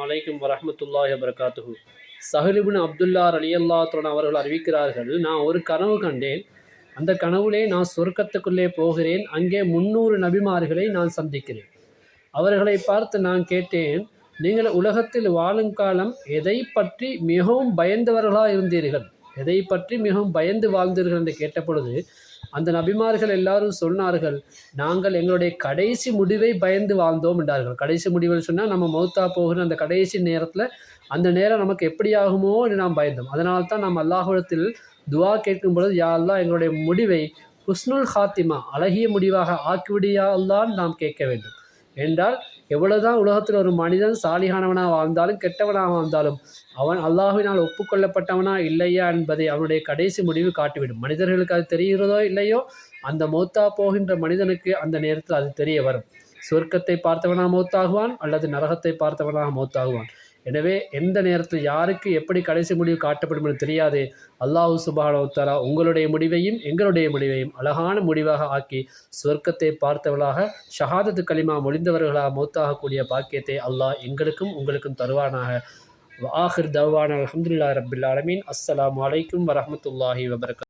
அலைக்கும் வரஹ்மத்துல்லாஹி வபரகாத்துஹு. சஹல் இப்னு அப்துல்லா ரலியல்லாஹு அன்ஹு அவர்கள் அறிவிக்கிறார்கள், நான் ஒரு கனவு கண்டேன். அந்த கனவுலே நான் சொர்க்கத்துக்குள்ளே போகிறேன். அங்கே 300 நபிமார்களை நான் சந்திக்கிறேன். அவர்களை பார்த்து நான் கேட்டேன், நீங்கள் உலகத்தில் வாழும் காலம் எதை பற்றி மிகவும் பயந்தவர்களாக இருந்தீர்கள், எதை பற்றி மிகவும் பயந்து வாழ்ந்தீர்கள் என்று கேட்ட பொழுது அந்த நபிமார்கள் எல்லாரும் சொன்னார்கள், நாங்கள் எங்களுடைய கடைசி முடிவை பயந்து வாழ்ந்தோம் என்றார்கள். கடைசி முடிவுன்னு சொன்னால் நம்ம மௌத்தா போகிற அந்த கடைசி நேரத்தில் அந்த நேரம் நமக்கு எப்படி ஆகுமோ என்று நாம் பயந்தோம். அதனால்தான் நாம் அல்லாஹ்விடத்தில் துவா கேட்கும் பொழுது, யா அல்லாஹ் எங்களுடைய முடிவை ஹுஸ்னுல் ஹாத்திமா அழகிய முடிவாக ஆக்கிவிடியா அல்லாஹ்ன்னு நாம் கேட்க வேண்டும். என்றால் எவ்வளவுதான் உலகத்தில் ஒரு மனிதன் சாலிகானவனாக வாழ்ந்தாலும் கெட்டவனாக வாழ்ந்தாலும் அவன் அல்லாஹ்வினால் ஒப்புக்கொள்ளப்பட்டவனா இல்லையா என்பதை அவனுடைய கடைசி முடிவு காட்டிவிடும். மனிதர்களுக்கு அது தெரிகிறதோ இல்லையோ, அந்த மௌத்தா போகின்ற மனிதனுக்கு அந்த நேரத்தில் அது தெரிய வரும். சொர்க்கத்தை பார்த்தவனாக மௌத்தாகுவான் அல்லது நரகத்தை பார்த்தவனாக மௌத்தாகுவான். எனவே எந்த நேரத்தில் யாருக்கு எப்படி கடைசி முடிவு காட்டப்படும் என்று தெரியாது. அல்லாஹ் சுப்ஹானஹு வ தஆலா உங்களுடைய முடிவையும் எங்களுடைய முடிவையும் அழகான முடிவாக ஆக்கி சொர்க்கத்தை பார்த்தவர்களாக ஷஹாதத்து கலிமா மொழிந்தவர்களாக மௌத்தாகக்கூடிய பாக்கியத்தை அல்லாஹ் எங்களுக்கும் உங்களுக்கும் தருவானாக. ஆஹிர் தவானா அல்ஹம்துலில்லாஹி ரப்பில் ஆலமீன். அஸ்ஸலாமு அலைக்கும் வரஹ்மத்துல்லாஹி வபரகாத்துஹு.